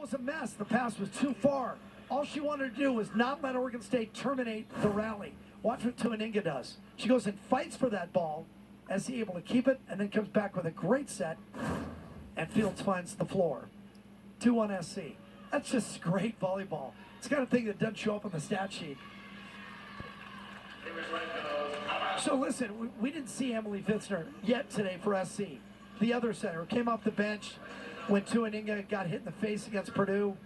ball was a mess. The pass was too far. All she wanted to do was not let Oregon State terminate the rally. Watch what Tuaninga does. She goes and fights for that ball. SC able to keep it, and then comes back with a great set, and Fields finds the floor. 2-1 SC. That's just great volleyball. It's the kind of thing that doesn't show up on the stat sheet. So listen, we didn't see Emily Fitzner yet today for SC. The other center came off the bench when Tuaninga got hit in the face against Purdue.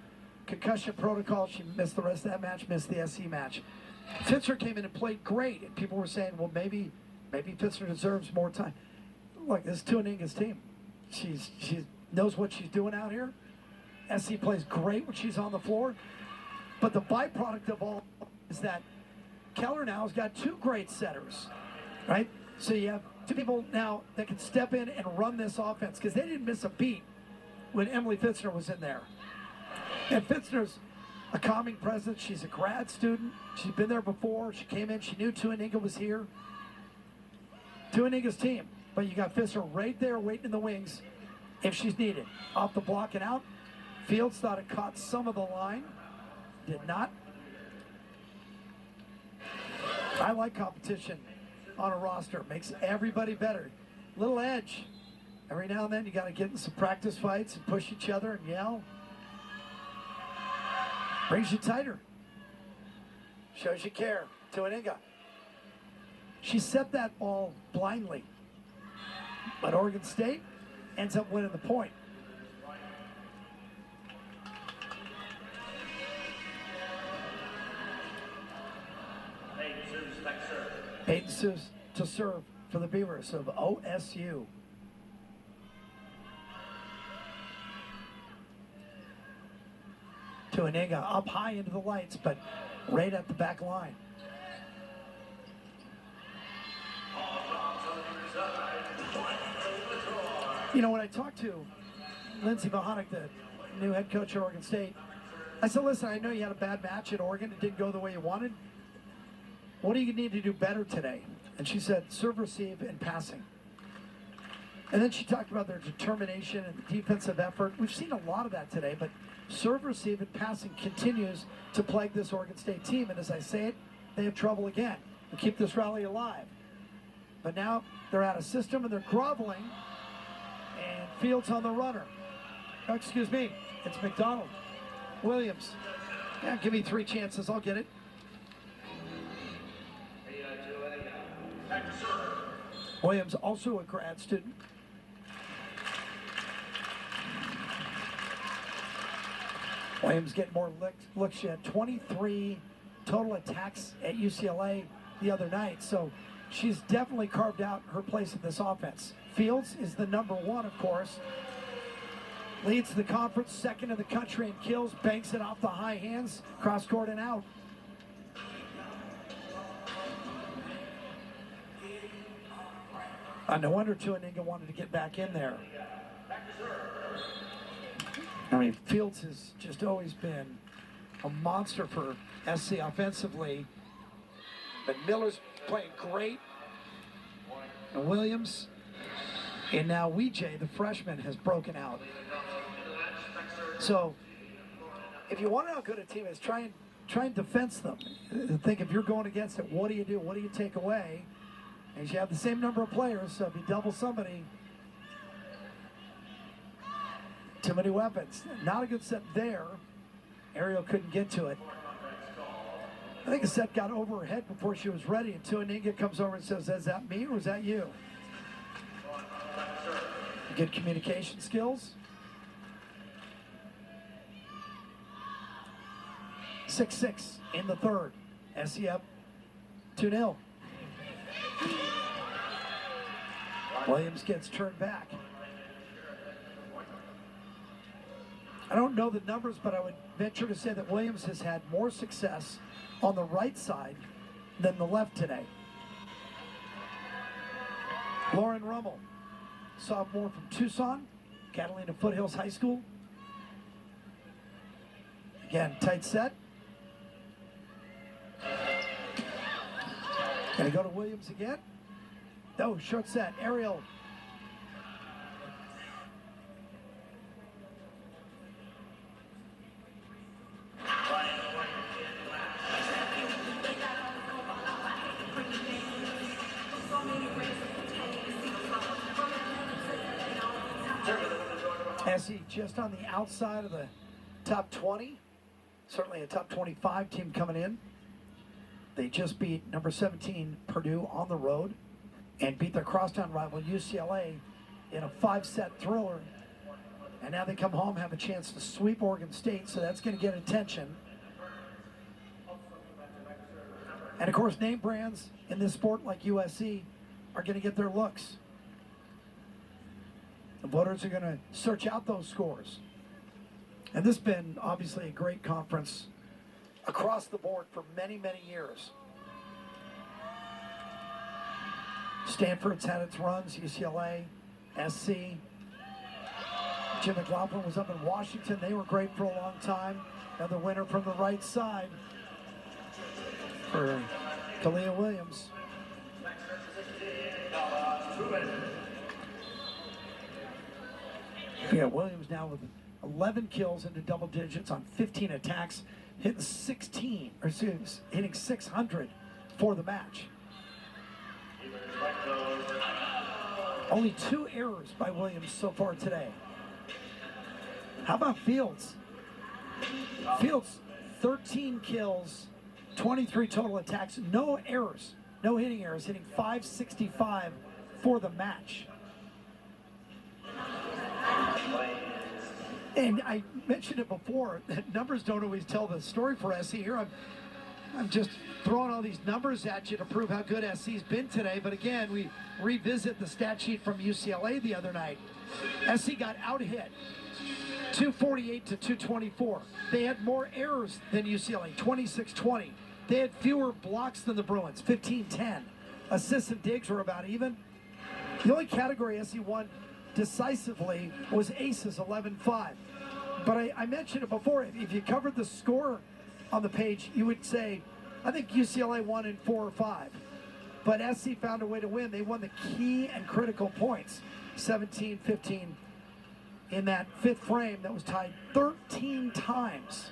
Concussion protocol, she missed the rest of that match, missed the SC match. Fitzner came in and played great, and people were saying, well, maybe Fitzner deserves more time. Look, this is Tuaninga's team. She knows what she's doing out here. SC plays great when she's on the floor. But the byproduct of all is that Keller now has got two great setters, right? So you have two people now that can step in and run this offense, because they didn't miss a beat when Emily Fitzner was in there. And Fitzner's a calming presence. She's a grad student. She's been there before. She came in. She knew Tuaninga was here. Tuaninga's team. But you got Fitzner right there waiting in the wings if she's needed. Off the block and out. Fields thought it caught some of the line. Did not. I like competition on a roster. Makes everybody better. Little edge. Every now and then you got to get in some practice fights and push each other and yell. Brings you tighter. Shows you care. Tuaninga. She set that ball blindly. But Oregon State ends up winning the point. Peyton to serve for the Beavers of OSU. Tuaninga up high into the lights, but right at the back line. You know, when I talked to Lindsey Mahonic, the new head coach at Oregon State, I said, listen, I know you had a bad match at Oregon. It didn't go the way you wanted. What do you need to do better today? And she said, serve, receive, and passing. And then she talked about their determination and the defensive effort. We've seen a lot of that today, but serve, receive, and passing continues to plague this Oregon State team. And as I say it, they have trouble again to keep this rally alive. But now they're out of system and they're groveling. And Fields on the runner. Oh, excuse me, it's McDonald. Williams. Yeah, give me 3 chances, I'll get it. Williams, also a grad student. Williams getting more looks. She had 23 total attacks at UCLA the other night, so she's definitely carved out her place in this offense. Fields is the #1, of course. Leads the conference, second in the country in kills, banks it off the high hands, cross court and out. No wonder Tuaninga wanted to get back in there. I mean, Fields has just always been a monster for SC offensively. But Miller's playing great. And Williams. And now Weejay, the freshman, has broken out. So, if you want to know how good a team is, try and defense them. Think if you're going against it, what do you do? What do you take away? And you have the same number of players, so if you double somebody, too many weapons. Not a good set there. Ariel couldn't get to it. I think the set got over her head before she was ready, and Tuaninga comes over and says, is that me or is that you? Good communication skills. 6-6 in the third. SC up 2-0. Williams gets turned back. I don't know the numbers, but I would venture to say that Williams has had more success on the right side than the left today. Lauren Rummel, sophomore from Tucson, Catalina Foothills High School. Again, tight set. Gonna go to Williams again. No, short set. Ariel. SC just on the outside of the top 20. Certainly a top 25 team coming in. They just beat number 17 Purdue on the road and beat their crosstown rival UCLA in a 5-set thriller. And now they come home, have a chance to sweep Oregon State, so that's going to get attention. And of course, name brands in this sport like USC are going to get their looks. The voters are going to search out those scores. And this has been obviously a great conference across the board for many, many years. Stanford's had its runs, UCLA, SC. Jim McLaughlin was up in Washington. They were great for a long time. Another winner from the right side for Kalia Williams. We got Williams now with 11 kills into double digits on 15 attacks, hitting 600 for the match. Only 2 errors by Williams so far today. How about Fields? Fields, 13 kills, 23 total attacks, no errors, no hitting errors, hitting .565 for the match. And I mentioned it before, that numbers don't always tell the story for SC here. I'm just throwing all these numbers at you to prove how good SC's been today. But again, we revisit the stat sheet from UCLA the other night. SC got out-hit, 248 to 224. They had more errors than UCLA, 26-20. They had fewer blocks than the Bruins, 15-10. Assists and digs were about even. The only category SC won decisively was aces, 11-5. But I mentioned it before, if you covered the score on the page, you would say, I think UCLA won in 4 or 5. But SC found a way to win. They won the key and critical points, 17-15 in that 5th frame that was tied 13 times.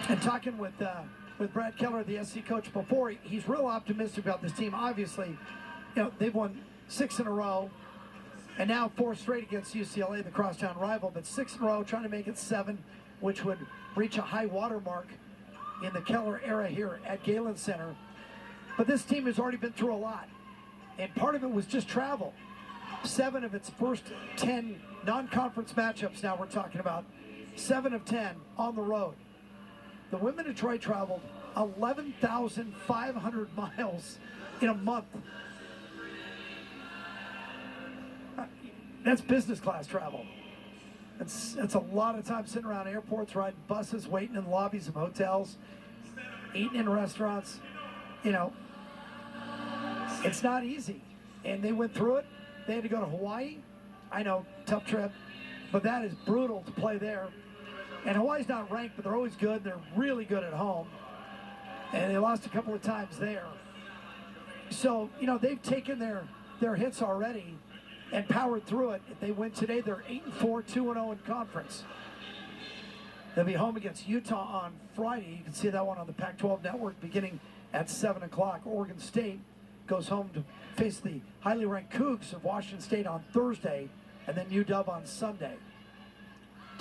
And talking with Brad Keller, the SC coach, before, he's real optimistic about this team. Obviously, they've won 6 in a row, and now 4 straight against UCLA, the crosstown rival, but 6 in a row, trying to make it 7, which would reach a high water mark in the Keller era here at Galen Center. But this team has already been through a lot, and part of it was just travel. 7 of its first 10 non-conference matchups now we're talking about, 7 of 10 on the road. The women of Troy traveled 11,500 miles in a month. That's business class travel. That's a lot of time sitting around airports, riding buses, waiting in lobbies of hotels, eating in restaurants. It's not easy. And they went through it. They had to go to Hawaii. I know, tough trip, but that is brutal to play there. And Hawaii's not ranked, but they're always good. They're really good at home. And they lost a couple of times there. So, they've taken their hits already and powered through it. If they win today, they're 8-4, 2-0 in conference. They'll be home against Utah on Friday. You can see that one on the Pac-12 network beginning at 7 o'clock. Oregon State goes home to face the highly ranked Cougs of Washington State on Thursday, and then UW on Sunday.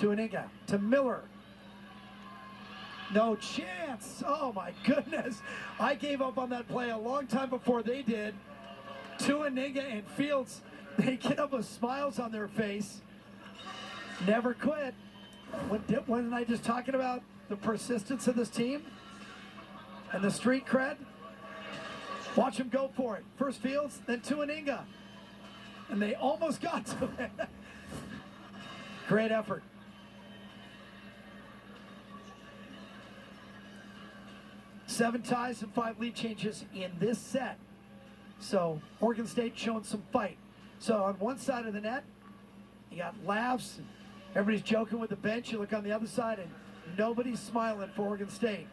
To Aninga, to Miller. No chance. Oh my goodness. I gave up on that play a long time before they did. To Aninga and Fields, they get up with smiles on their face. Never quit. Wasn't I just talking about the persistence of this team and the street cred? Watch them go for it. First Fields, then to Aninga. And they almost got to it. Great effort. Seven ties and 5 lead changes in this set. So Oregon State showing some fight. So on one side of the net, you got laughs. Everybody's joking with the bench. You look on the other side, and nobody's smiling for Oregon State.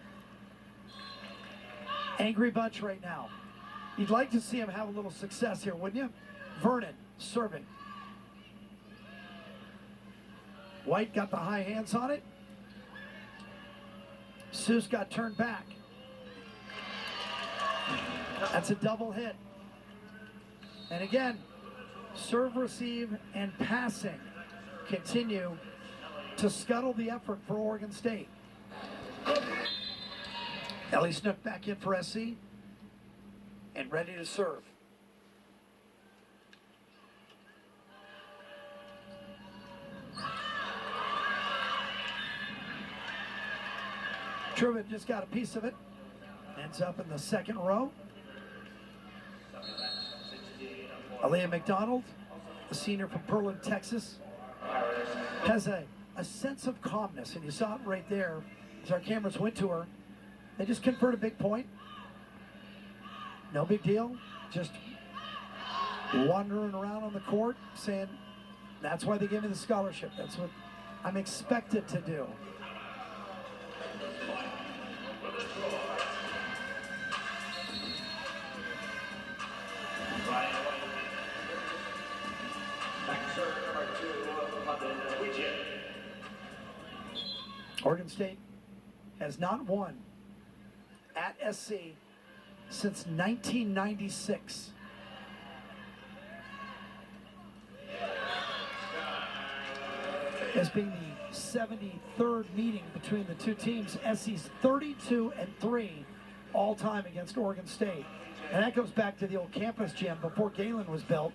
Angry bunch right now. You'd like to see them have a little success here, wouldn't you? Vernon serving. White got the high hands on it. Seuss got turned back. That's a double hit. And again, serve, receive, and passing continue to scuttle the effort for Oregon State. Ellie Snook back in for SC and ready to serve. Truman just got a piece of it. Ends up in the second row. Aaliyah McDonald, a senior from Pearland, Texas, has a sense of calmness, and you saw it right there as our cameras went to her. They just conferred a big point. No big deal. Just wandering around on the court saying, that's why they gave me the scholarship. That's what I'm expected to do. Oregon State has not won at SC since 1996. As being the 73rd meeting between the two teams, SC's 32-3 all time against Oregon State. And that goes back to the old campus gym before Galen was built.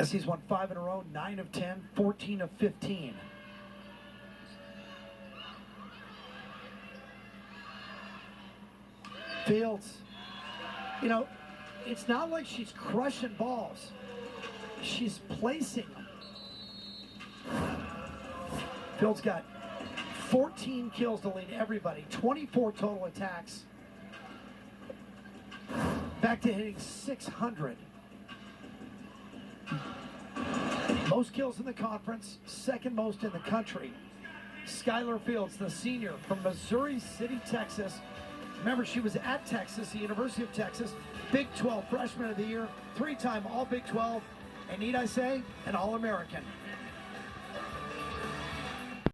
SC's won 5 in a row, 9 of 10, 14 of 15. Fields, you know, it's not like she's crushing balls. She's placing them. Fields got 14 kills to lead everybody, 24 total attacks. Back to hitting 600. Most kills in the conference, second most in the country. Skylar Fields, the senior from Missouri City, Texas. Remember, she was at Texas, the University of Texas, Big 12 Freshman of the Year, 3-time All Big 12, and need I say, an All-American.